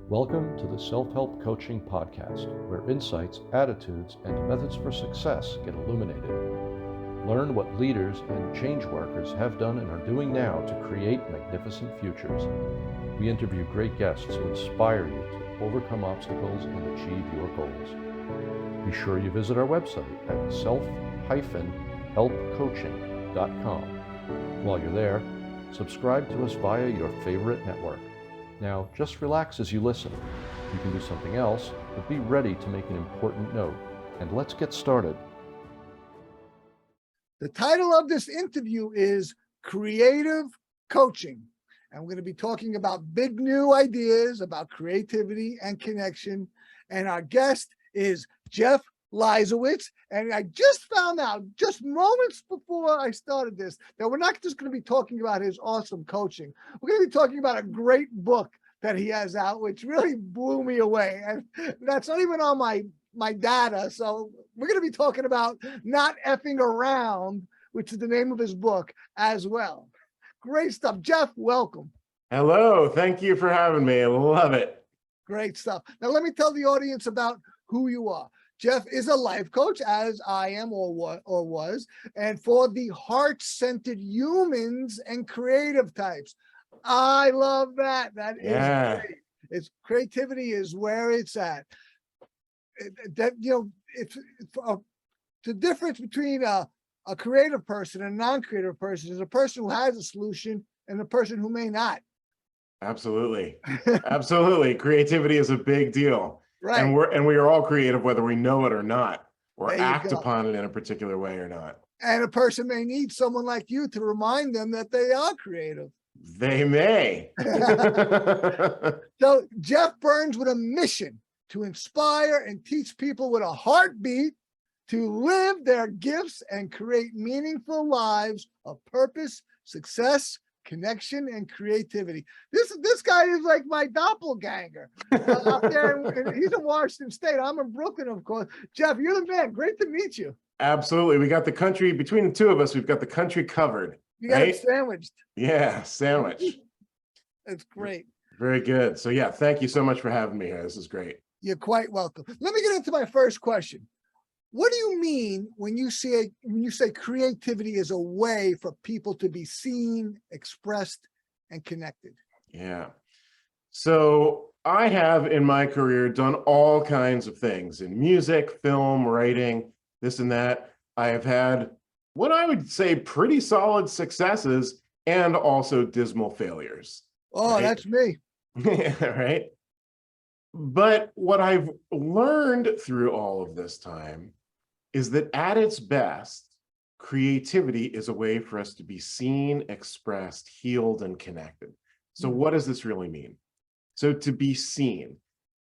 Welcome to the Self-Help Coaching Podcast, where insights, attitudes, and methods for success get illuminated. Learn what leaders and change workers have done and are doing now to create magnificent futures. We interview great guests who inspire you to overcome obstacles and achieve your goals. Be sure you visit our website at self-helpcoaching.com. While you're there, subscribe to us via your favorite network. Now, just relax as you listen. You can do something else, but be ready to make an important note. And let's get started. The title of this interview is Creative Coaching. And we're going to be talking about big new ideas about creativity and connection. And our guest is Jeff Leisawitz. And I just found out, just moments before I started this, that we're not just going to be talking about his awesome coaching. We're going to be talking about a great book that he has out, which really blew me away. And that's not even on my data. So we're going to be talking about Not Effing Around, which is the name of his book as well. Great stuff. Jeff, welcome. Hello. Thank you for having me. I love it. Great stuff. Now, let me tell the audience about who you are. Jeff is a life coach, as I am or was, and for the heart-centered humans and creative types. I love that. That is great. It's creativity is where it's at. It's the difference between a creative person and a non-creative person is a person who has a solution and a person who may not. Absolutely. Absolutely. Creativity is a big deal. Right. And we are all creative, whether we know it or not, or There you act go. upon it in a particular way or not. And a person may need someone like you to remind them that they are creative. They may. So Jeff Burns with a mission to inspire and teach people with a heartbeat to live their gifts and create meaningful lives of purpose, success, connection, and creativity. This guy is like my doppelganger out there. He's in Washington State. I'm in Brooklyn, of course. Jeff, you're the man. Great to meet you. Absolutely. We got the country, between the two of us, we've got the country covered. You got it sandwiched. Yeah, sandwich. That's great. Very good. So yeah, thank you so much for having me here. This is great. You're quite welcome. Let me get into my first question. What do you mean when you say creativity is a way for people to be seen, expressed, and connected? Yeah. So I have in my career done all kinds of things in music, film, writing, this and that. I have had what I would say pretty solid successes and also dismal failures. Oh, right? That's me. Right. But what I've learned through all of this time is that at its best, creativity is a way for us to be seen, expressed, healed, and connected. So what does this really mean? So to be seen.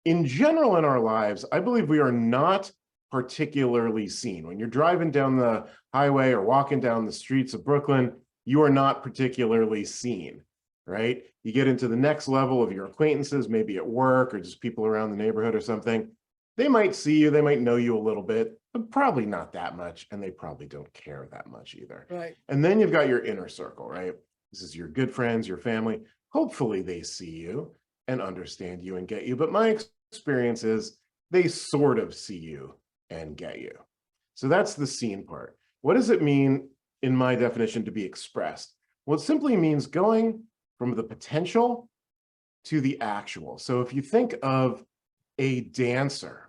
In general in our lives, I believe we are not particularly seen. When you're driving down the highway or walking down the streets of Brooklyn, you are not particularly seen, right? You get into the next level of your acquaintances, maybe at work or just people around the neighborhood or something. They might see you, they might know you a little bit, but probably not that much, and they probably don't care that much either. Right. And then you've got your inner circle, right? This is your good friends, your family. Hopefully they see you and understand you and get you, but my experience is they sort of see you and get you. So that's the seen part. What does it mean in my definition to be expressed? Well, it simply means going from the potential to the actual. So if you think of a dancer,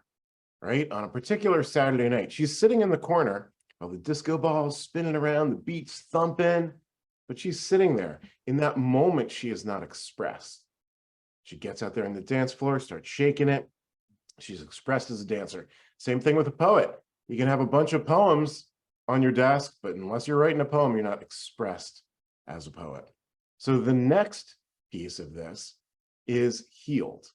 right, on a particular Saturday night, she's sitting in the corner while the disco ball's spinning around, the beat's thumping, but she's sitting there. In that moment, she is not expressed. She gets out there on the dance floor, starts shaking it. She's expressed as a dancer. Same thing with a poet. You can have a bunch of poems on your desk, but unless you're writing a poem, you're not expressed as a poet. So the next piece of this is healed.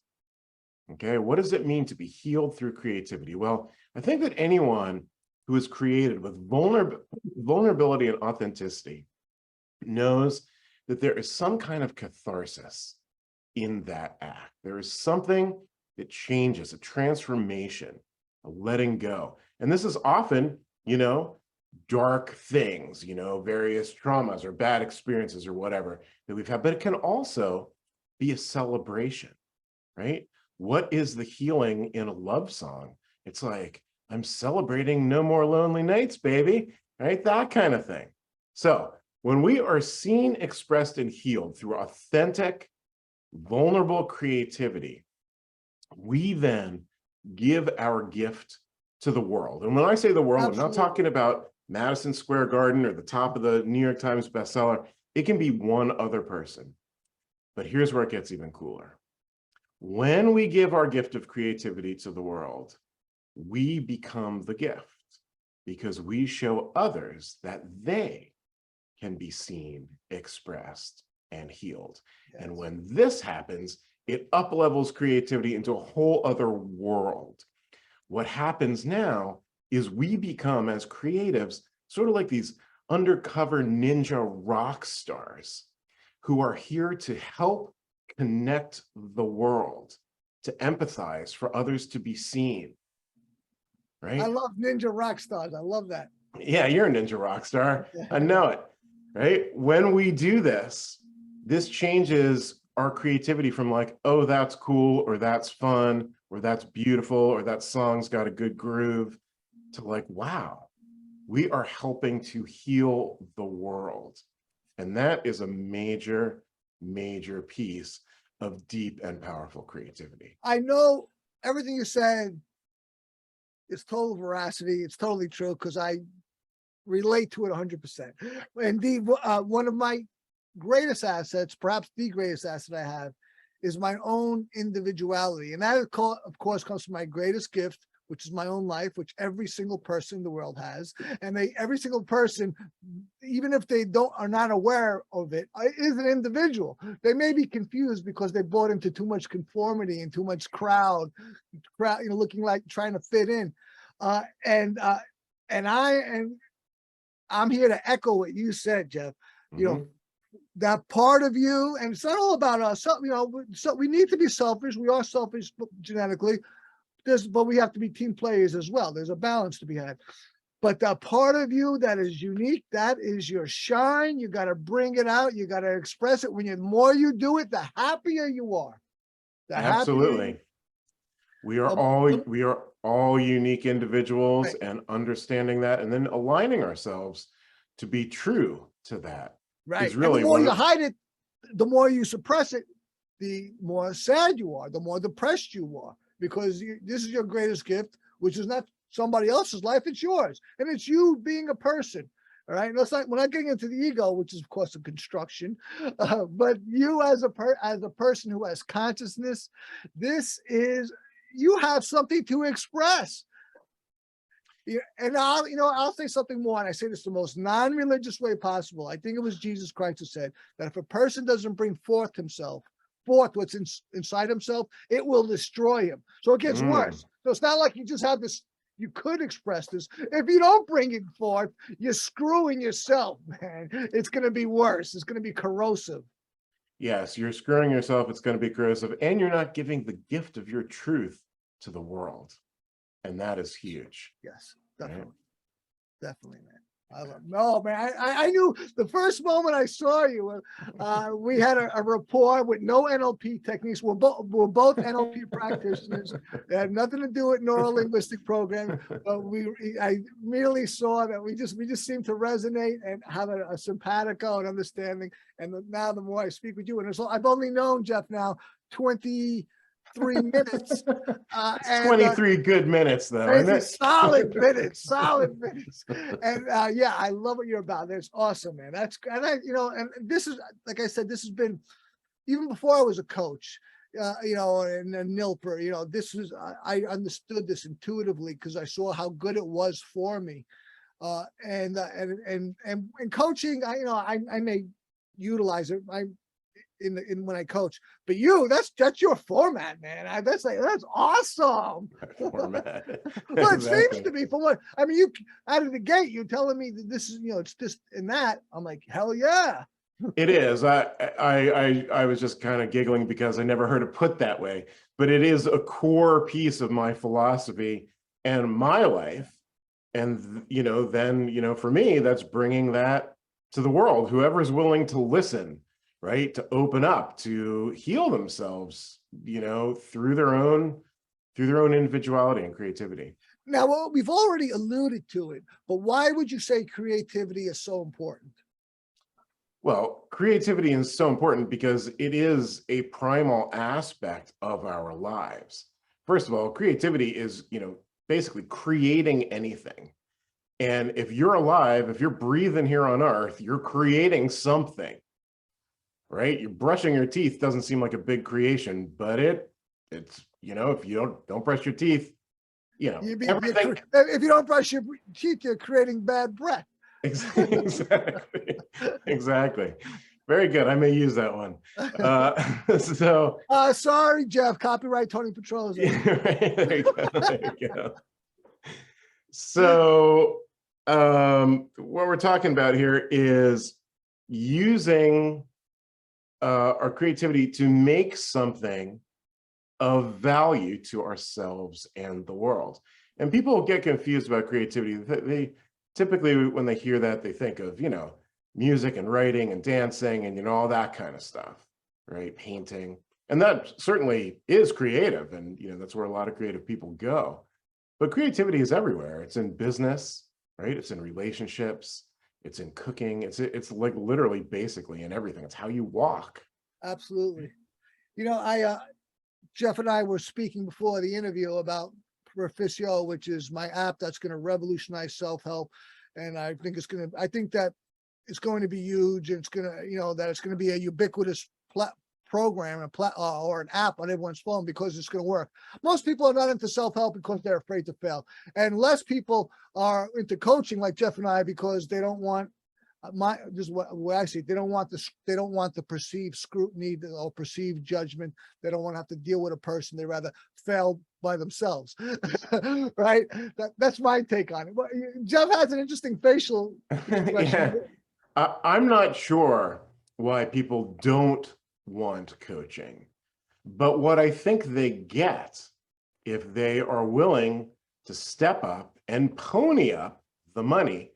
Okay, what does it mean to be healed through creativity? Well, I think that anyone who is created with vulnerability and authenticity knows that there is some kind of catharsis in that act. There is something that changes, a transformation, a letting go. And this is often, dark things, various traumas or bad experiences or whatever that we've had, but it can also be a celebration, right? what is the healing in a love song? It's like, I'm celebrating no more lonely nights, baby, right? That kind of thing. So when we are seen, expressed, and healed through authentic, vulnerable creativity, we then give our gift to the world. And when I say the world, I'm not talking about Madison Square Garden or the top of the New York Times bestseller. It can be one other person. But here's where it gets even cooler. When we give our gift of creativity to the world, we become the gift because we show others that they can be seen, expressed, and healed. Yes. And when this happens, it up-levels creativity into a whole other world. What happens now is we become, as creatives, sort of like these undercover ninja rock stars who are here to help connect the world, to empathize, for others to be seen, right? I love ninja rock stars. I love that. Yeah, you're a ninja rock star. I know it, right? When we do this, this changes our creativity from like, oh, that's cool, or that's fun, or that's beautiful, or that song's got a good groove, to like, wow, we are helping to heal the world. And that is a major, major piece of deep and powerful creativity. I know everything you said is total veracity. It's totally true because I relate to it 100%. Indeed, one of my greatest assets, perhaps the greatest asset I have, is my own individuality. And that, of course, comes from my greatest gift, which is my own life, which every single person in the world has. And every single person, even if they are not aware of it, is an individual. They may be confused because they bought into too much conformity and too much crowd, looking like trying to fit in. I'm here to echo what you said, Jeff. You know, that part of you, and it's not all about us. So we need to be selfish. We are selfish genetically. But we have to be team players as well. There's a balance to be had. But the part of you that is unique, that is your shine. You got to bring it out. You got to express it. The more you do it, the happier you are. Absolutely. We are all unique individuals, right? And understanding that, and then aligning ourselves to be true to that. Right. Really, the more you hide it, the more you suppress it, the more sad you are, the more depressed you are. Because this is your greatest gift, which is not somebody else's life, it's yours. And it's you being a person, all right? We're not getting into the ego, which is, of course, a construction, but you as a person who has consciousness, you have something to express. And I'll say something more, and I say this the most non-religious way possible. I think it was Jesus Christ who said that if a person doesn't bring forth what's inside himself, it will destroy him. So it gets worse. So it's not like you just have this, you could express this. If you don't bring it forth, you're screwing yourself, man. It's going to be worse. It's going to be corrosive. Yes, you're screwing yourself. It's going to be corrosive. And you're not giving the gift of your truth to the world. And that is huge. Yes, definitely. Right? Definitely, man. No, man, I knew the first moment I saw you, we had a rapport with no NLP techniques. We're both NLP practitioners. It had nothing to do with neuro-linguistic programming, but I immediately saw that we just seemed to resonate and have a simpatico and understanding. And now the more I speak with you, and I've only known Jeff now 23 minutes. 23 good minutes, though. Isn't it? Solid minutes. And I love what you're about. That's awesome, man. And this is, like I said, this has been, even before I was a coach, and a NILPer, this was, I understood this intuitively because I saw how good it was for me. And coaching, I may utilize it. When I coach, but that's your format, man. That's awesome. Format. Well, it seems to be, for what you out of the gate, you're telling me that this is, it's this and that. I'm like, hell yeah. It is. I was just kind of giggling because I never heard it put that way, but it is a core piece of my philosophy and my life. And then for me, that's bringing that to the world. Whoever is willing to listen, right, to open up, to heal themselves through their own individuality and creativity. Now, well, we've already alluded to it, but why would you say creativity is so important? Well, creativity is so important because it is a primal aspect of our lives. First of all, creativity is, basically creating anything. And if you're alive, if you're breathing here on Earth, you're creating something, right? You're brushing your teeth doesn't seem like a big creation, but it's, if you don't brush your teeth, everything. If you don't brush your teeth, you're creating bad breath. Exactly. Very good. I may use that one. Sorry, Jeff. Copyright Tony Petrozza. Right, there you go. There you go. So, what we're talking about here is using our creativity to make something of value to ourselves and the world. And people get confused about creativity. They typically, when they hear that, they think of, music and writing and dancing and, all that kind of stuff, right? Painting. And that certainly is creative. And, that's where a lot of creative people go. But creativity is everywhere. It's in business, right? It's in relationships. It's in cooking. It's like literally basically in everything. It's how you walk. Absolutely. Jeff and I were speaking before the interview about Proficio, which is my app that's going to revolutionize self-help. And I think that it's going to be huge. And it's going to, that it's going to be a ubiquitous program or an app on everyone's phone because it's going to work. Most people are not into self-help because they're afraid to fail. And less people are into coaching like Jeff and I because they don't want this is what I see. They don't want the perceived scrutiny or perceived judgment. They don't want to have to deal with a person. They rather fail by themselves. Right? That's my take on it. But Jeff has an interesting facial expression. Yeah. I'm not sure why people don't want coaching, but what I think they get if they are willing to step up and pony up the money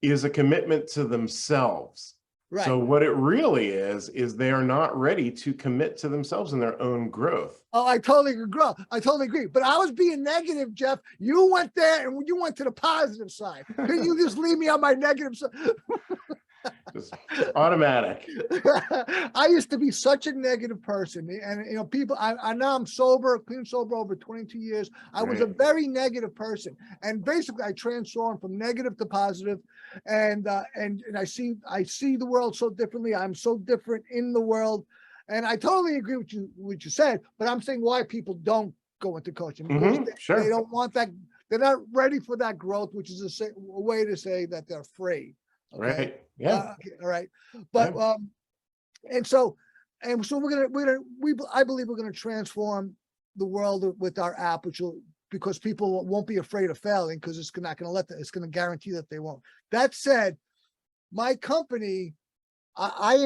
is a commitment to themselves. Right. So what it really is they are not ready to commit to themselves and their own growth. Oh, I totally agree. But I was being negative, Jeff. You went there and you went to the positive side. Can you just leave me on my negative side? Just automatic. I used to be such a negative person, and people. I now I'm clean sober over 22 years. I was a very negative person, and basically I transformed from negative to positive, and I see the world so differently. I'm so different in the world, and I totally agree with what you said. But I'm saying why people don't go into coaching because they don't want that. They're not ready for that growth, which is a way to say that they're afraid. Okay. Right. Yeah. All right. But and so I believe we're gonna transform the world with our app, because people won't be afraid of failing because it's not gonna it's gonna guarantee that they won't. That said, my company, I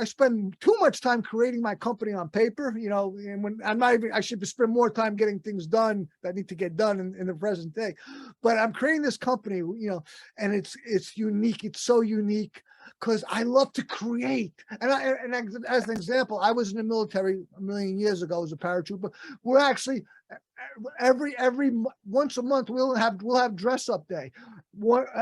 spend too much time creating my company on paper, and when I should spend more time getting things done that need to get done in the present day. But I'm creating this company, and it's unique. It's so unique because I love to create. And as an example, I was in the military a million years ago as a paratrooper. We're actually every once a month we'll have dress up day.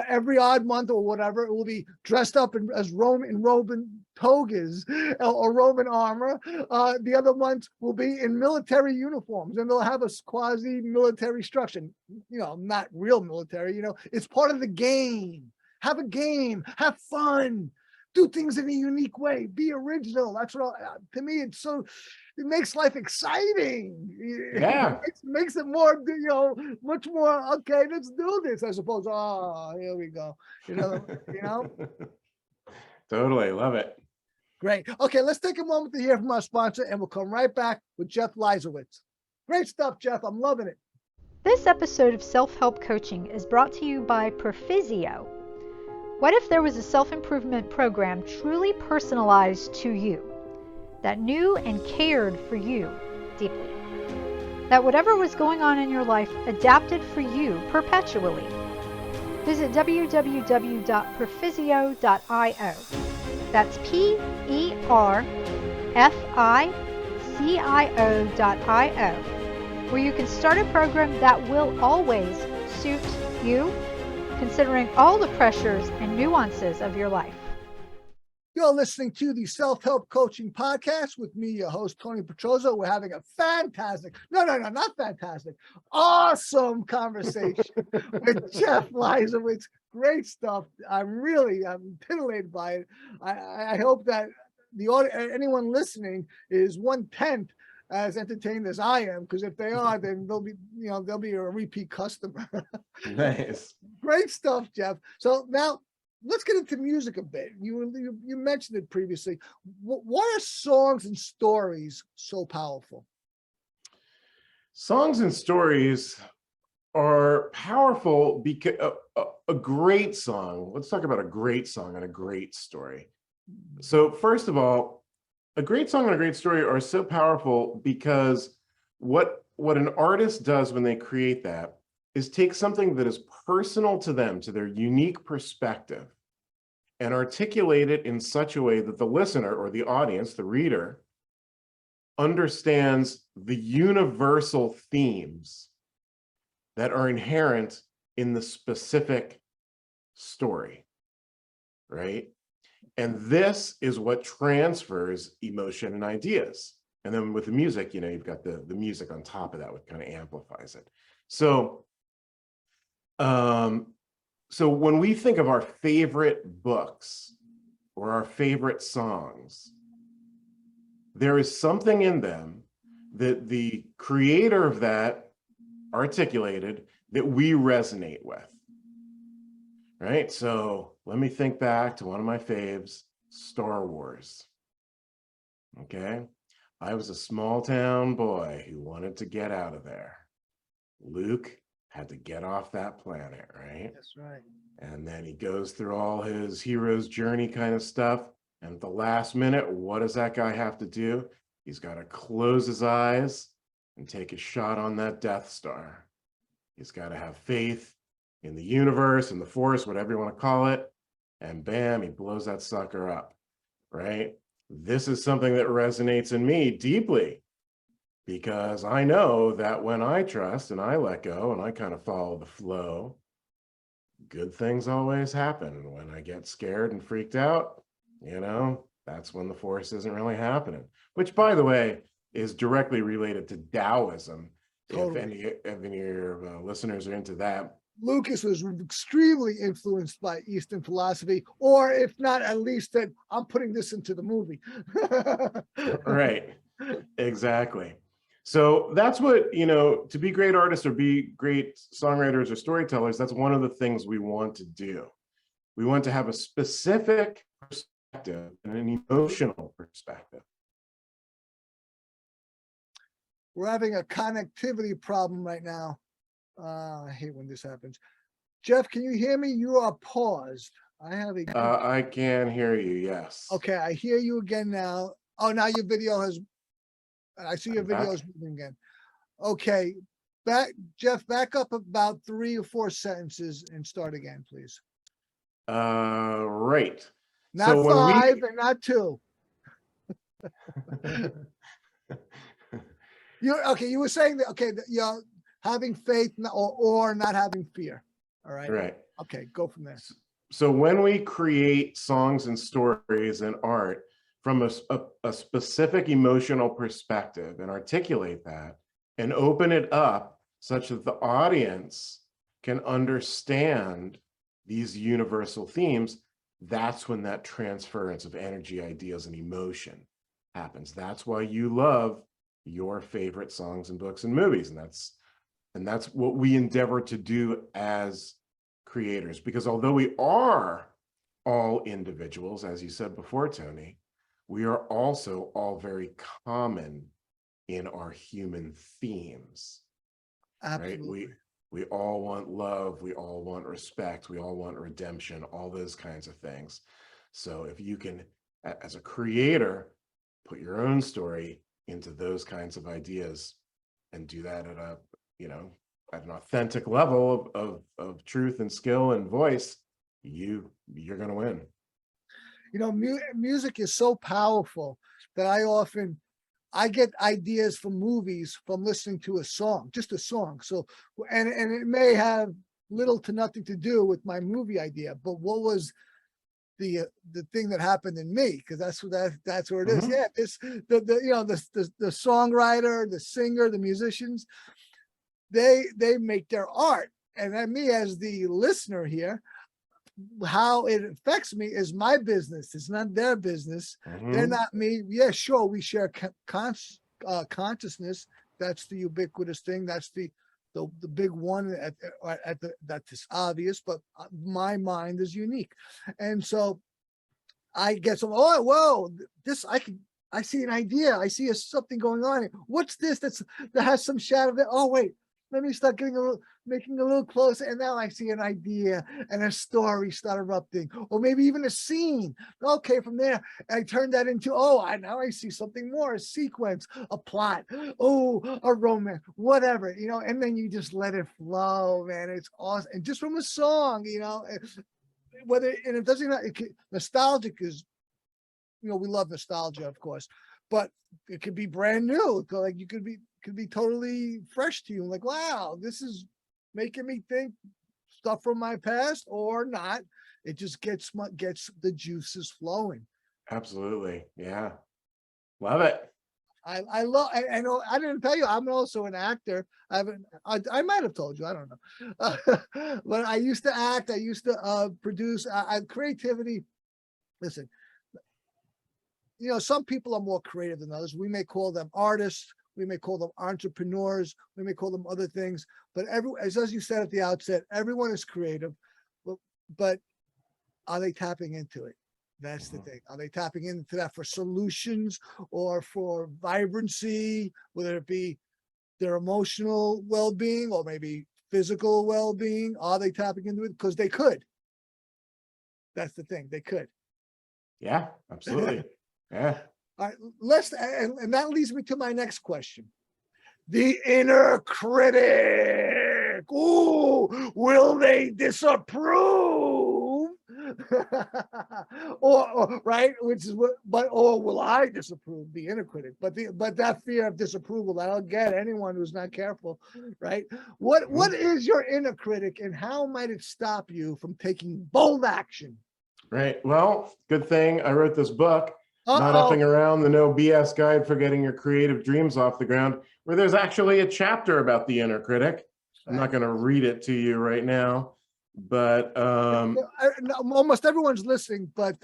Every odd month or whatever, it will be dressed up as Roman togas or Roman armor. The other months will be in military uniforms, and they'll have a quasi-military structure. Not real military. It's part of the game. Have a game. Have fun. Do things in a unique way. Be original. That's what to me. It makes life exciting. Yeah. It makes it more, much more, okay, let's do this, as opposed to, oh, here we go. Totally. Love it. Great. Okay, let's take a moment to hear from our sponsor, and we'll come right back with Jeff Leisawitz. Great stuff, Jeff. I'm loving it. This episode of Self-Help Coaching is brought to you by Proficio. What if there was a self-improvement program truly personalized to you, that knew and cared for you deeply, that whatever was going on in your life adapted for you perpetually? Visit www.profizio.io. That's PERFIZIO.io where you can start a program that will always suit you, considering all the pressures and nuances of your life. You're listening to the Self-Help Coaching Podcast with me, your host, Tony Petrozza. We're having a fantastic, not fantastic, awesome conversation with Jeff Leisawitz. Great stuff. I'm titillated by it. I hope that anyone listening is 1/10 as entertained as I am, because if they are, then they'll be a repeat customer. Nice. Great stuff, Jeff. So now let's get into music a bit. You mentioned it previously. What are songs and stories so powerful? Songs and stories are powerful because a great song. Let's talk about a great song and a great story. So first of all, a great song and a great story are so powerful because what an artist does when they create that is take something that is personal to them, to their unique perspective, and articulate it in such a way that the listener or the audience, the reader, understands the universal themes that are inherent in the specific story, right? And this is what transfers emotion and ideas. And then with the music, you've got the music on top of that, which kind of amplifies it. So when we think of our favorite books or our favorite songs, there is something in them that the creator of that articulated that we resonate with, right? So let me think back to one of my faves, Star Wars. Okay. I was a small town boy who wanted to get out of there. Luke had to get off that planet, right? That's right. And then he goes through all his hero's journey kind of stuff. And at the last minute, what does that guy have to do? He's got to close his eyes and take a shot on that Death Star. He's got to have faith in the universe, in the force, whatever you want to call it. And bam, he blows that sucker up, right? This is something that resonates in me deeply, because I know that when I trust and I let go and I kind of follow the flow, good things always happen. And when I get scared and freaked out, that's when the force isn't really happening, which, by the way, is directly related to Taoism. Totally. If any of your listeners are into that. Lucas was extremely influenced by Eastern philosophy, or if not, at least that I'm putting this into the movie. Right. Exactly. So that's what, to be great artists or be great songwriters or storytellers, that's one of the things we want to do. We want to have a specific perspective and an emotional perspective. We're having a connectivity problem right now. I hate when this happens. Jeff, can you hear me? You are paused. I can hear you, yes. Okay, I hear you again now. Oh, now your video I see your video is moving again. Okay, Jeff, back up about 3 or 4 sentences and start again, please. Right. Not so 5 and not 2. You were saying that, you're having faith or not having fear. All right. Right. Okay, go from there. So when we create songs and stories and art from a specific emotional perspective and articulate that and open it up such that the audience can understand these universal themes, that's when that transference of energy, ideas, and emotion happens. That's why you love your favorite songs and books and movies. And that's what we endeavor to do as creators, because although we are all individuals, as you said before, Tony, we are also all very common in our human themes. Absolutely. Right? We all want love, we all want respect, we all want redemption, all those kinds of things. So if you can, as a creator, put your own story into those kinds of ideas and do that at an authentic level of truth and skill and voice, you're going to win. Music is so powerful that I often I get ideas from movies from listening to a song, just a song. So, and it may have little to nothing to do with my movie idea, but what was the thing that happened in me? Because that's where it is. Mhm. Yeah, the songwriter, the singer, the musicians, they make their art, and then me as the listener here, how it affects me is my business. It's not their business. They're Mhm. not me. Yeah, sure, we share consciousness. That's the ubiquitous thing. That's the big one at the that's obvious. But my mind is unique, and so I get some. Oh, whoa! This I see an idea. I see something going on. What's this? That has some shadow there. Oh wait, let me start making a little closer, and now I see an idea and a story start erupting, or maybe even a scene. Okay, from there I turn that into now I see something more, a sequence, a plot, a romance, whatever, and then you just let it flow, man. It's awesome, and just from a song, whether and it doesn't. Nostalgic is, we love nostalgia, of course, but it could be brand new. Like you could be totally fresh to you. Like, wow, this is making me think stuff from my past, or not. It just gets the juices flowing. Absolutely. Yeah. Love it. I love. I know I didn't tell you. I'm also an actor. I might have told you. I don't know. But I used to act. I used to produce. Creativity. Listen, some people are more creative than others. We may call them artists. We may call them entrepreneurs. We may call them other things. But as you said at the outset, everyone is creative. But are they tapping into it? That's the thing. Are they tapping into that for solutions or for vibrancy, whether it be their emotional well-being or maybe physical well-being? Are they tapping into it? Because they could. That's the thing. They could. Yeah, absolutely. Yeah. All right, and that leads me to my next question. The inner critic. Ooh, will they disapprove? or right, which is or will I disapprove? The inner critic, but that fear of disapproval, that'll get anyone who's not careful, right? What is your inner critic, and how might it stop you from taking bold action? Right. Well, good thing I wrote this book, Not Uh-oh. Effing Around, the No BS Guide for Getting Your Creative Dreams Off the Ground, where there's actually a chapter about the inner critic. I'm not going to read it to you right now, but almost everyone's listening, but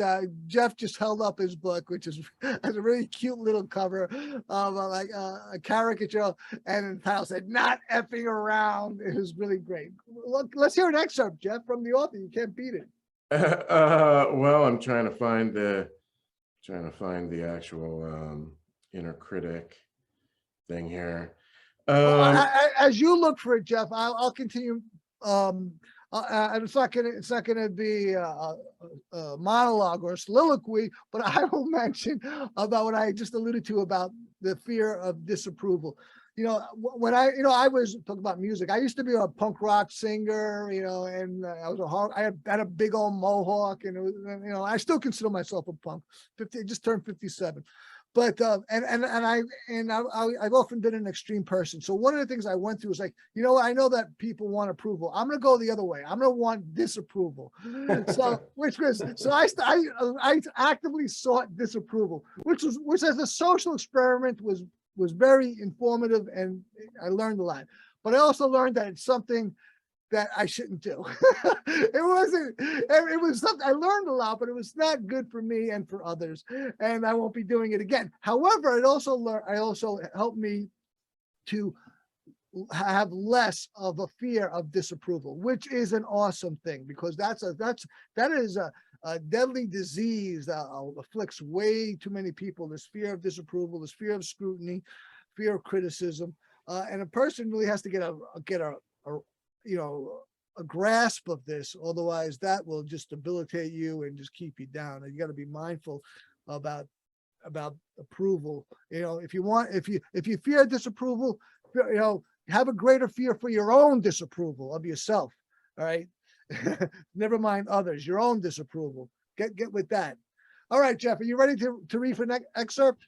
Jeff just held up his book, which has a really cute little cover of like a caricature, and the title said "Not Effing Around." It was really great. Look, let's hear an excerpt, Jeff, from the author. You can't beat it. Well, I'm trying to find the actual inner critic thing here. As you look for it, Jeff, I'll continue. It's not gonna be a monologue or a soliloquy, but I will mention about what I just alluded to about the fear of disapproval. When I was talking about music, I used to be a punk rock singer, and I had a big old mohawk, and it was, I still consider myself a punk. Just turned 57. But I've often been an extreme person. So one of the things I went through was like, I know that people want approval. I'm going to go the other way. I'm going to want disapproval. So I actively sought disapproval, which as a social experiment was very informative, and I learned a lot. But I also learned that it's something that I shouldn't do. It was something I learned a lot, but it was not good for me and for others, and I won't be doing it again. However, it also helped me to have less of a fear of disapproval, which is an awesome thing, because that is a deadly disease that afflicts way too many people. This fear of disapproval, this fear of scrutiny, fear of criticism, and a person really has to get a grasp of this. Otherwise, that will just debilitate you and just keep you down. And you got to be mindful about approval. If you fear disapproval, have a greater fear for your own disapproval of yourself. All right. Never mind others, your own disapproval. Get with that. All right, Jeff, are you ready to read for next excerpt?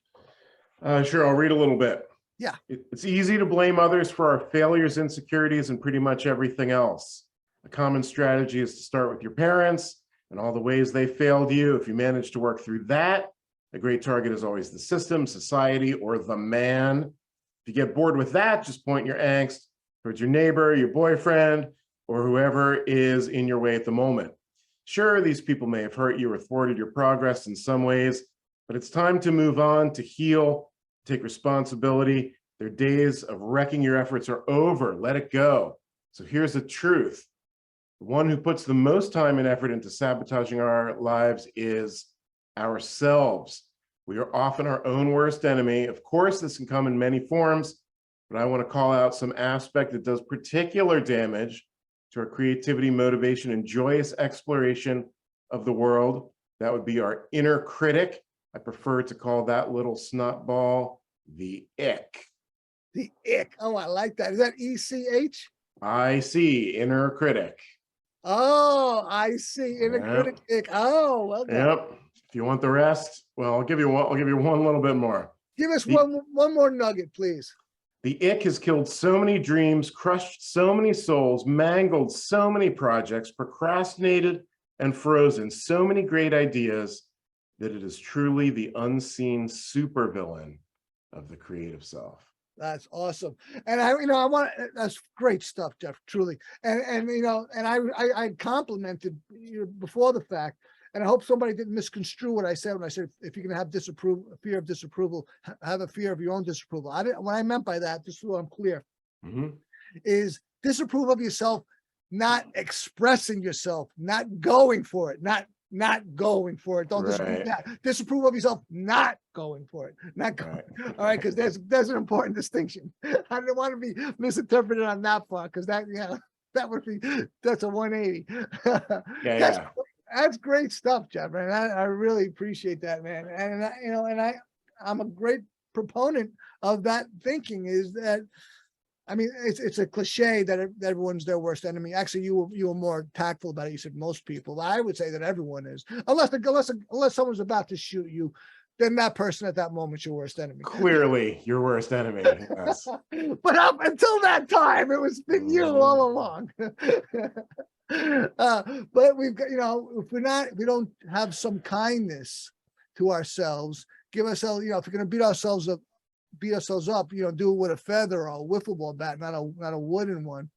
Sure, I'll read a little bit. Yeah. It's easy to blame others for our failures, insecurities, and pretty much everything else. A common strategy is to start with your parents and all the ways they failed you. If you manage to work through that, a great target is always the system, society, or the man. If you get bored with that, just point your angst towards your neighbor, your boyfriend, or whoever is in your way at the moment. Sure, these people may have hurt you or thwarted your progress in some ways, but it's time to move on, to heal, take responsibility. Their days of wrecking your efforts are over. Let it go. So here's the truth. The one who puts the most time and effort into sabotaging our lives is ourselves. We are often our own worst enemy. Of course, this can come in many forms, but I want to call out some aspect that does particular damage to our creativity, motivation, and joyous exploration of the world. That would be our inner critic. I prefer to call that little snot ball the ick. The ick. Oh, I like that. Is that ECH? I see, inner critic. Oh, I see. Inner critic ick. Oh, okay. Yep. If you want the rest, well, I'll give you one little bit more. Give us one more nugget, please. The ick has killed so many dreams, crushed so many souls, mangled so many projects, procrastinated and frozen so many great ideas that it is truly the unseen supervillain of the creative self. That's awesome. And that's great stuff, Jeff, truly. And I complimented you before the fact, and I hope somebody didn't misconstrue what I said when I said, if you're going to have fear of disapproval, have a fear of your own disapproval. What I meant by that, just so I'm clear, is disapprove of yourself, not expressing yourself, not going for it, not going for it. Don't disapprove that. Disapprove of yourself, not going for it, not going. All right, because there's an important distinction. I don't want to be misinterpreted on that part, because that's a 180. That's great stuff, Jeff, and I really appreciate that, man. And I'm a great proponent of that thinking. Is that, I mean, it's a cliche that everyone's their worst enemy. Actually, you were more tactful about it. You said most people. I would say that everyone is, unless someone's about to shoot you, then that person at that moment's your worst enemy. Clearly, your worst enemy. Yes. But up until that time, it was been you all along. But we've got, if we don't have some kindness to ourselves, give ourselves, if we're going to beat ourselves up, do it with a feather or a wiffle ball bat, not a wooden one.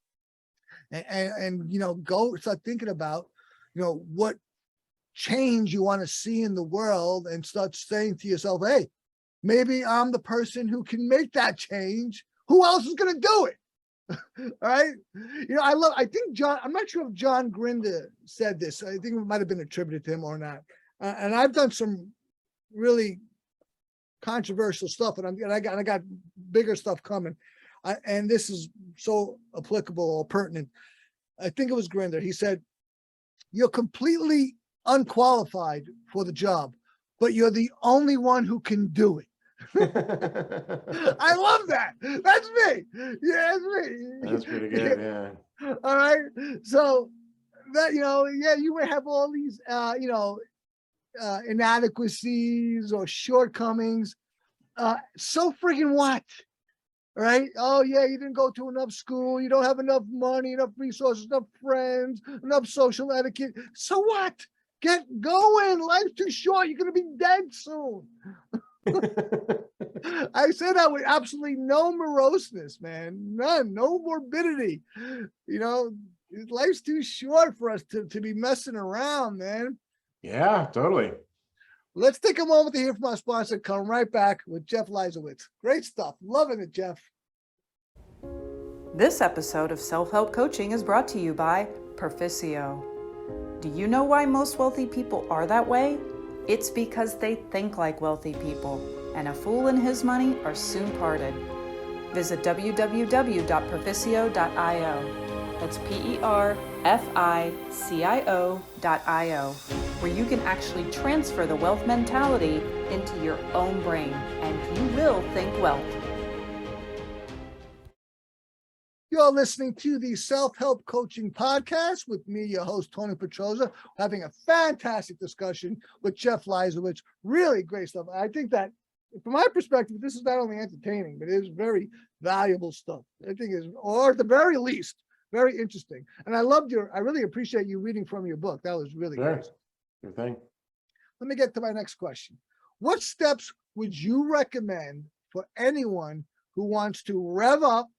And go start thinking about, what change you want to see in the world, and start saying to yourself, hey, maybe I'm the person who can make that change. Who else is going to do it? All right. I think I'm not sure if John Grinder said this. I think it might have been attributed to him or not. And I've done some really controversial stuff, and I got bigger stuff coming. And this is so applicable or pertinent. I think it was Grinder. He said, you're completely unqualified for the job, but you're the only one who can do it. I love that. That's me. Yeah, that's me. That's pretty good. Yeah. All right. So that, you may have all these, inadequacies or shortcomings. So freaking what? Right? Oh yeah, you didn't go to enough school. You don't have enough money, enough resources, enough friends, enough social etiquette. So what? Get going. Life's too short. You're going to be dead soon. I say that with absolutely no moroseness, man. None, no morbidity. Life's too short for us to be messing around, man. Yeah, totally. Let's take a moment to hear from our sponsor. Come right back with Jeff Leisawitz. Great stuff. Loving it, Jeff. This episode of Self-Help Coaching is brought to you by Perficio. Do you know why most wealthy people are that way? It's because they think like wealthy people, and a fool and his money are soon parted. Visit www.perficio.io. That's PERFICIO.io, where you can actually transfer the wealth mentality into your own brain, and you will think wealth. You're listening to the Self-Help Coaching Podcast with me, your host, Tony Petrozza, having a fantastic discussion with Jeff Leisawitz. Really great stuff. I think that from my perspective, this is not only entertaining, but it is very valuable stuff. I think is, or at the very least, very interesting. And I really appreciate you reading from your book. That was really Sure. great. Your thing. Let me get to my next question. What steps would you recommend for anyone who wants to rev up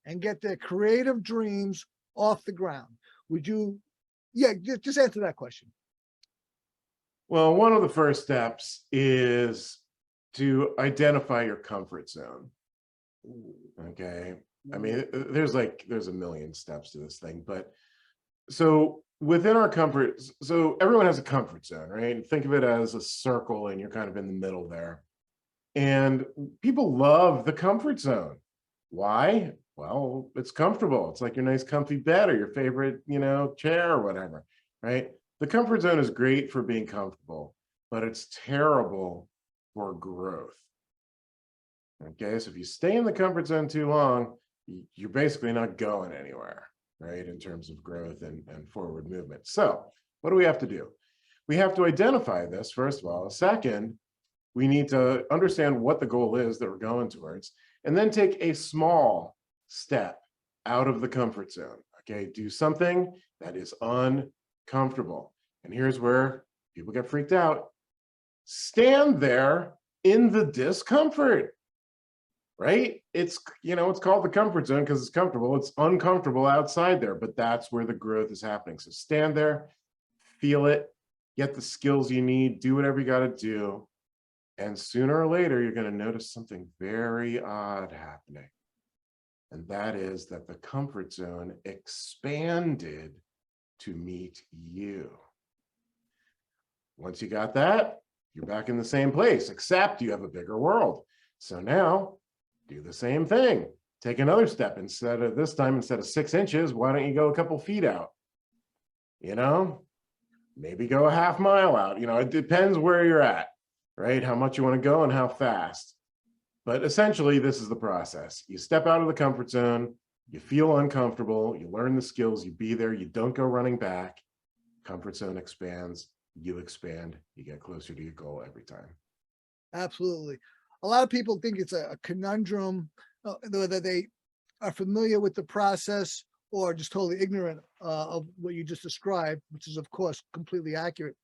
and get their creative dreams off the ground? Would you, just answer that question. Well, one of the first steps is to identify your comfort zone. Okay. I mean, there's a million steps to this thing, but so within our comfort, so everyone has a comfort zone, right? Think of it as a circle and you're kind of in the middle there. And people love the comfort zone. Why? Well, it's comfortable. It's like your nice comfy bed or your favorite, chair or whatever, right? The comfort zone is great for being comfortable, but it's terrible for growth. Okay, so if you stay in the comfort zone too long, you're basically not going anywhere, right? In terms of growth and forward movement. So what do we have to do? We have to identify this, first of all. Second, we need to understand what the goal is that we're going towards, and then take a small step out of the comfort zone. Okay, do something that is uncomfortable. And here's where people get freaked out. Stand there in the discomfort, right? It's called the comfort zone because it's comfortable. It's uncomfortable outside there, but that's where the growth is happening. So stand there, feel it, get the skills you need, do whatever you got to do. And sooner or later, you're going to notice something very odd happening. And that is that the comfort zone expanded to meet you. Once you got that, you're back in the same place, except you have a bigger world. So now do the same thing. Take another step. Instead of 6 inches, why don't you go a couple feet out? Maybe go a half mile out. It depends where you're at, right? How much you want to go and how fast. But essentially, this is the process. You step out of the comfort zone, you feel uncomfortable, you learn the skills, you be there, you don't go running back. Comfort zone expands, you expand, you get closer to your goal every time. Absolutely. A lot of people think it's a conundrum, whether they are familiar with the process or just totally ignorant of what you just described, which is, of course, completely accurate.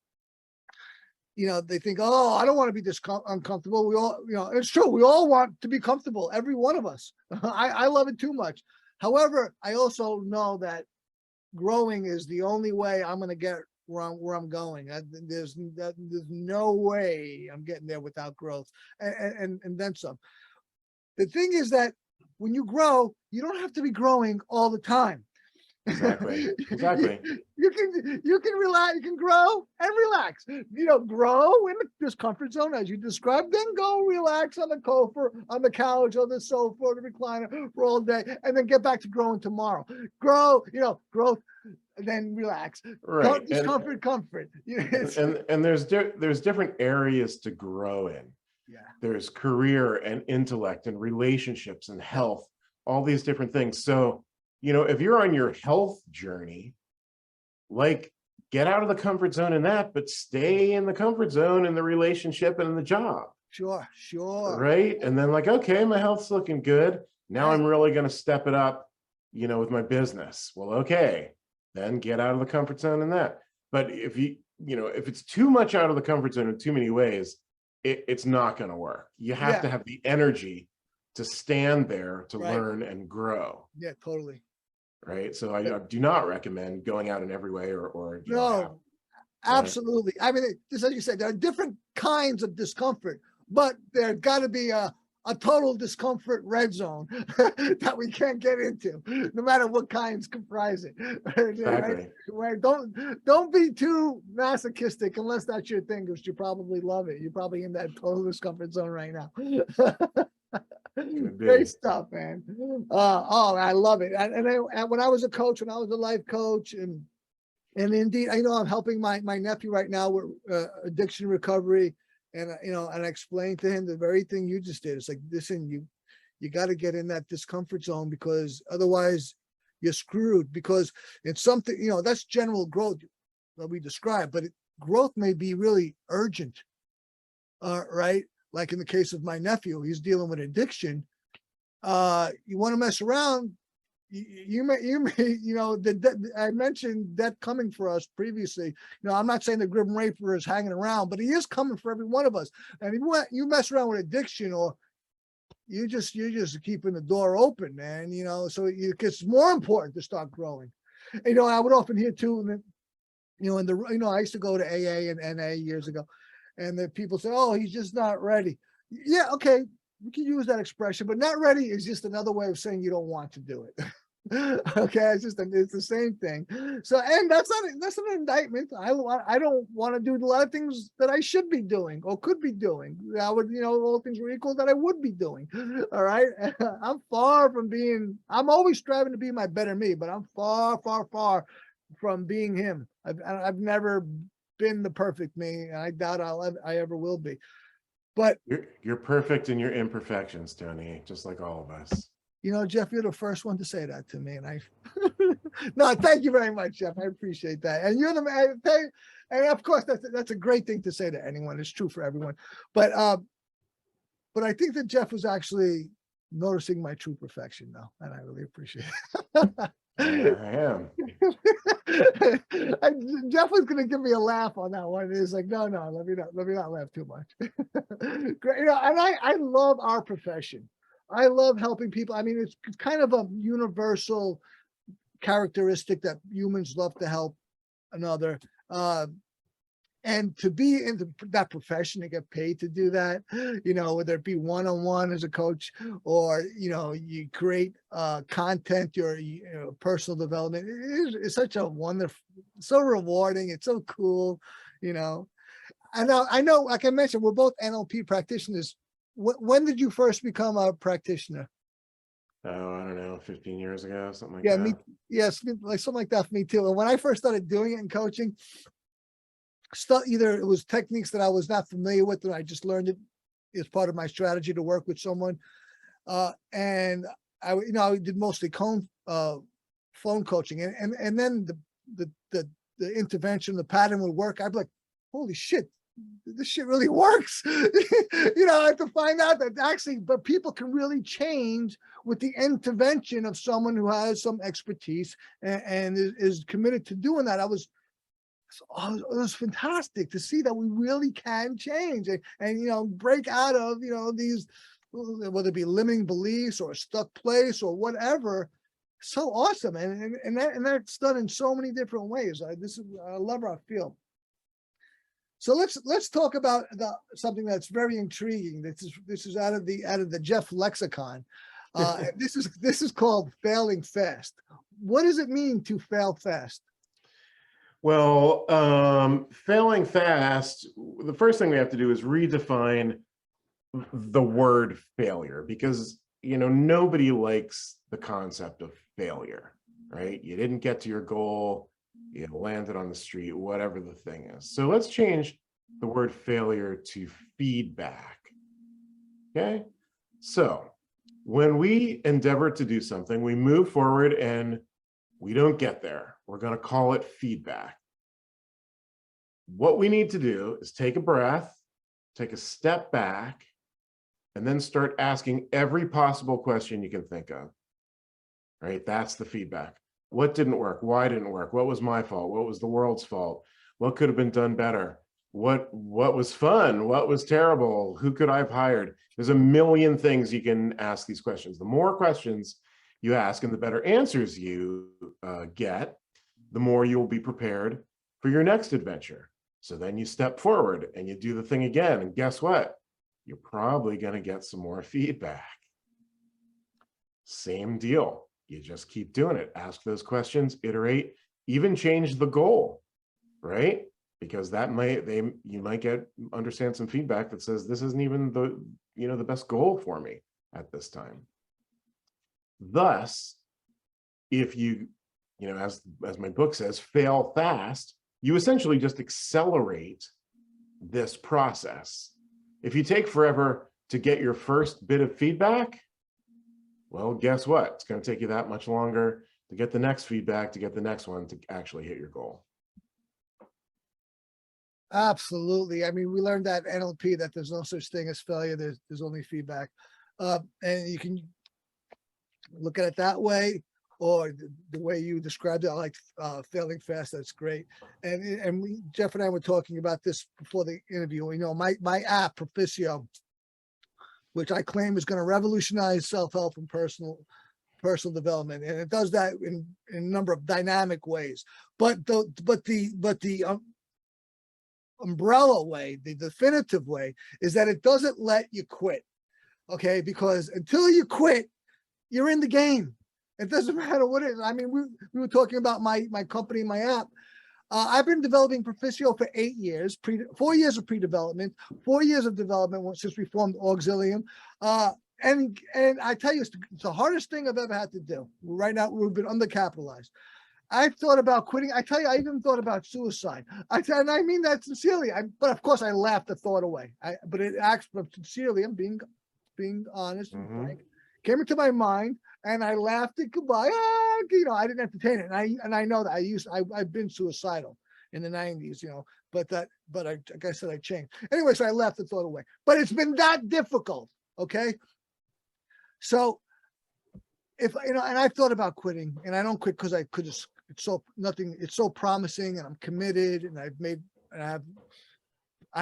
They think, oh, I don't want to be uncomfortable. We all, it's true. We all want to be comfortable. Every one of us. I love it too much. However, I also know that growing is the only way I'm going to get where I'm going. There's no way I'm getting there without growth and then some. The thing is that when you grow, you don't have to be growing all the time. Exactly. You can relax, you can grow and relax. Grow in this comfort zone as you described, then go relax on the couch, on the sofa, or the recliner for all day, and then get back to growing tomorrow. Growth, then relax. Right. Discomfort, comfort. And there's different areas to grow in. Yeah. There's career and intellect and relationships and health, all these different things. So if you're on your health journey, get out of the comfort zone in that, but stay in the comfort zone in the relationship and in the job. Sure. Right. And then okay, my health's looking good. Now I'm really going to step it up, with my business. Well, okay, then get out of the comfort zone in that. But if if it's too much out of the comfort zone in too many ways, it's not going to work. You have to have the energy to stand there to learn and grow. Yeah, totally. Right. So I do not recommend going out in every way or no, absolutely. I mean, just as you said, there are different kinds of discomfort, but there's got to be a total discomfort red zone that we can't get into, no matter what kinds comprise it. Exactly. Right? Don't be too masochistic unless that's your thing, because you probably love it. You're probably in that total discomfort zone right now. Great stuff, man. I love it. And when I was a coach, when I was a life coach, and indeed, I'm helping my nephew right now with addiction recovery, and and I explained to him the very thing you just did. It's like, listen, you got to get in that discomfort zone, because otherwise you're screwed. Because it's something, that's general growth that we describe, but growth may be really urgent, right? like in the case of my nephew, he's dealing with addiction. You want to mess around, you may, I mentioned debt coming for us previously. I'm not saying the Grim Reaper is hanging around, but he is coming for every one of us. And if you mess around with addiction, or you're just keeping the door open, man, so it gets more important to start growing. I would often hear too, I used to go to AA and NA years ago, and the people say, oh, he's just not ready. Yeah, okay, we can use that expression, but not ready is just another way of saying you don't want to do it. Okay, it's the same thing. So, and that's an indictment. I don't want to do a lot of things that I should be doing or could be doing. I would, all things were equal, that I would be doing. All right. I'm far from being, I'm always striving to be my better me, but I'm far, far, far from being him. I've never been the perfect me, and I doubt I ever will be. But you're perfect in your imperfections, Tony, just like all of us. Jeff, you're the first one to say that to me, and I. No, thank you very much, Jeff. I appreciate that, and you're the man. And of course, that's a great thing to say to anyone. It's true for everyone, but I think that Jeff was actually noticing my true perfection, though, and I really appreciate it. I am. Jeff was going to give me a laugh on that one. He's like, no, let me not laugh too much. Great, and I love our profession. I love helping people. I mean, it's kind of a universal characteristic that humans love to help another. And to be in that profession, to get paid to do that, whether it be one-on-one as a coach, or, you create content, your personal development, it's such a wonderful, so rewarding. It's so cool, I know, like I mentioned, we're both NLP practitioners. When did you first become a practitioner? Oh, I don't know, 15 years ago, something like Yeah, that. yes, like something like that for me too. And when I first started doing it in coaching, either it was techniques that I was not familiar with, and I just learned it as part of my strategy to work with someone. And I did mostly phone coaching, and then the intervention, the pattern would work. I'd be like, holy shit, this shit really works. I have to find out that actually, but people can really change with the intervention of someone who has some expertise and is committed to doing that. It was fantastic to see that we really can change and break out of these, whether it be limiting beliefs or a stuck place or whatever. So awesome, and that's done in so many different ways. I love our field. So let's talk about something that's very intriguing. This is out of the Jeff lexicon. This is called failing fast. What does it mean to fail fast? Well, failing fast, the first thing we have to do is redefine the word failure, because nobody likes the concept of failure, right? You didn't get to your goal, you landed on the street, whatever the thing is. So let's change the word failure to feedback. Okay, so when we endeavor to do something, we move forward and we don't get there. We're going to call it feedback. What we need to do is take a breath, take a step back, and then start asking every possible question you can think of. Right? That's the feedback. What didn't work? Why didn't it work? What was my fault? What was the world's fault? What could have been done better? What was fun? What was terrible? Who could I have hired? There's a million things you can ask these questions. The more questions you ask and the better answers you get, the more you'll be prepared for your next adventure. So then you step forward and you do the thing again. And guess what? You're probably going to get some more feedback. Same deal. You just keep doing it. Ask those questions, iterate, even change the goal, right? Because you might understand some feedback that says this isn't even the best goal for me at this time. Thus, if you as my book says, fail fast, you essentially just accelerate this process. If you take forever to get your first bit of feedback, well, guess what? It's going to take you that much longer to get the next feedback, to get the next one, to actually hit your goal. Absolutely. I mean, we learned that NLP that there's no such thing as failure. There's only feedback. And you can look at it that way, or the way you described it. I like failing fast. That's great. And Jeff and I were talking about this before the interview. You know, my app Proficio, which I claim is going to revolutionize self-help and personal development, and it does that in a number of dynamic ways. But the umbrella way, the definitive way, is that it doesn't let you quit. Okay, because until you quit, you're in the game. It doesn't matter what it is. I mean, we were talking about my company, my app. I've been developing Proficio for 8 years, 4 years of pre-development, 4 years of development since we formed Auxilium. And I tell you, it's the hardest thing I've ever had to do. Right now, we've been undercapitalized. I thought about quitting. I tell you, I even thought about suicide. And I mean that sincerely. But of course, I laughed the thought away. But it actually, sincerely, I'm being honest and frank, came into my mind, and I laughed it goodbye. You know, I didn't entertain it, and I know that I've been suicidal in the 90s. You know, but like I said, I changed anyway. So I laughed the thought away. But it's been that difficult. Okay, so if you know, and I've thought about quitting, and I don't quit because I could just. It's so promising, and I'm committed, and I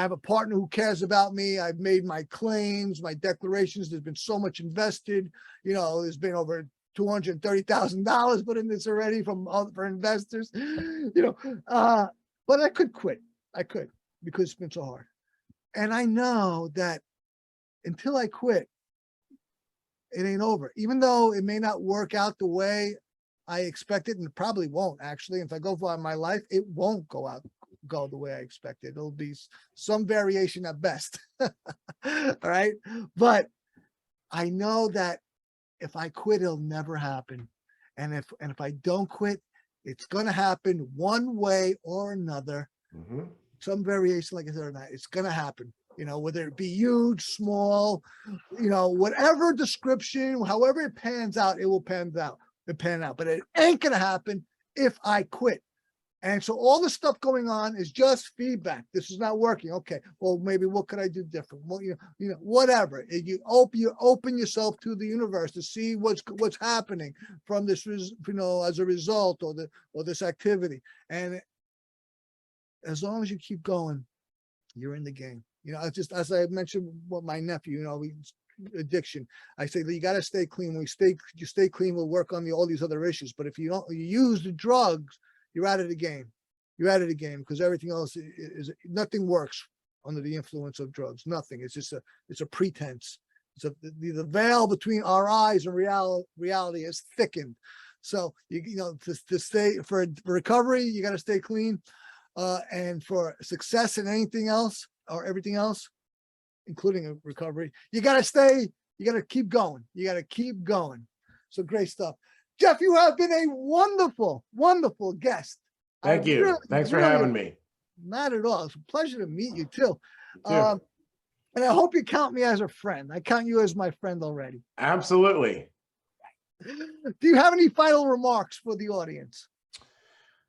have a partner who cares about me. I've made my claims, my declarations. There's been so much invested. You know, there's been over $230,000 put in this already for investors. You know, but I could quit. I could, because it's been so hard. And I know that until I quit, it ain't over. Even though it may not work out the way I expect it, and it probably won't actually. If I go for my life, it won't go the way I expected. It'll be some variation at best. All right. But I know that if I quit, it'll never happen. And if I don't quit, it's gonna happen one way or another. Mm-hmm. Some variation, like I said, or not, it's gonna happen. You know, whether it be huge, small, you know, whatever description, however it pans out, it will pan out. But it ain't gonna happen if I quit. And so all the stuff going on is just feedback. This is not working. Okay, well, maybe what could I do different? Well, you know, whatever. You open yourself to the universe to see what's happening from this, you know, as a result, or this activity. And as long as you keep going, you're in the game. You know, just as I mentioned with my nephew, you know, addiction. I say you got to stay clean. When you stay clean, we'll work on all these other issues. But if you use the drugs, you're out of the game. You're out of the game, because everything else is nothing works under the influence of drugs. Nothing. It's just a pretense. The veil between our eyes and reality is thickened. So you know, to stay for recovery, you got to stay clean, and for success in anything else or everything else, including a recovery, you got to keep going. You got to keep going. So great stuff. Jeff, you have been a wonderful, wonderful guest. Thank you. Thanks for having me. Not at all. It's a pleasure to meet you too. You too. And I hope you count me as a friend. I count you as my friend already. Absolutely. Do you have any final remarks for the audience?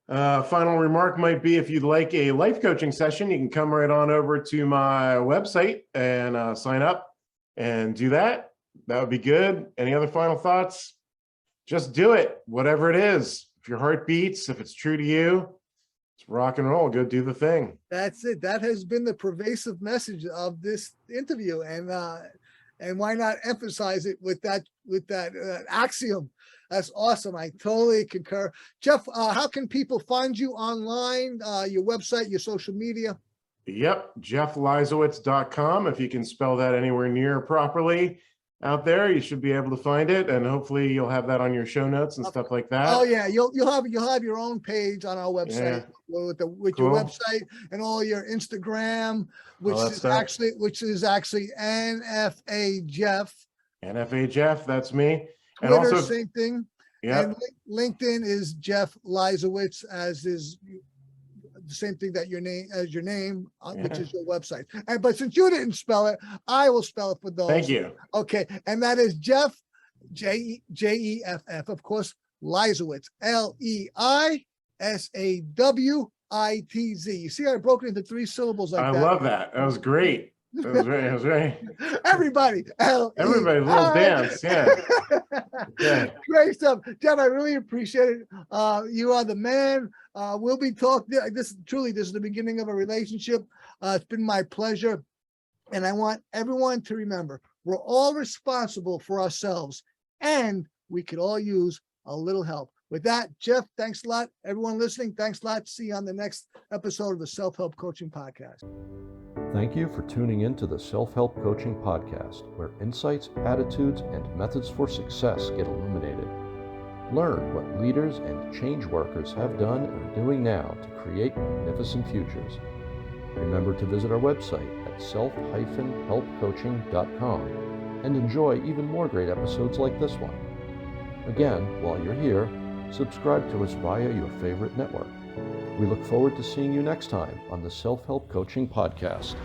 Final remark might be, if you'd like a life coaching session, you can come right on over to my website and sign up and do that. That would be good. Any other final thoughts? Just do it, whatever it is. If your heart beats, if it's true to you, it's rock and roll. Go do the thing. That's it. That has been the pervasive message of this interview, and why not emphasize it with that axiom? That's awesome. I totally concur. Jeff, how can people find you online, your website, your social media? Yep, jeffleisawitz.com. If you can spell that anywhere near properly out there, you should be able to find it, and hopefully you'll have that on your show notes and stuff like that. Oh yeah, you'll have your own page on our website, with Cool. your website and all your Instagram, which is actually NFA Jeff. NFA Jeff, that's me. And Twitter, also, same thing. yeah, And LinkedIn is Jeff Leisawitz, as is the same thing that your name, which is your website. But since you didn't spell it, I will spell it for those. thank you. Okay, and that is Jeff, Jeff, of course, Leisawitz, Leisawitz. You see, I broke it into 3 syllables like I that. love that. That was great. That was right. That was right. Everybody, Everybody, little dance. Yeah. Okay. Great stuff. Jeff, I really appreciate it. You are the man. We'll be talking. This is the beginning of a relationship. It's been my pleasure. And I want everyone to remember, we're all responsible for ourselves, and we could all use a little help. With that, Jeff, thanks a lot. Everyone listening, thanks a lot. See you on the next episode of the Self-Help Coaching Podcast. Thank you for tuning in to the Self-Help Coaching Podcast, where insights, attitudes, and methods for success get illuminated. Learn what leaders and change workers have done and are doing now to create magnificent futures. Remember to visit our website at self-helpcoaching.com and enjoy even more great episodes like this one. Again, while you're here, subscribe to us via your favorite network. We look forward to seeing you next time on the Self-Help Coaching Podcast.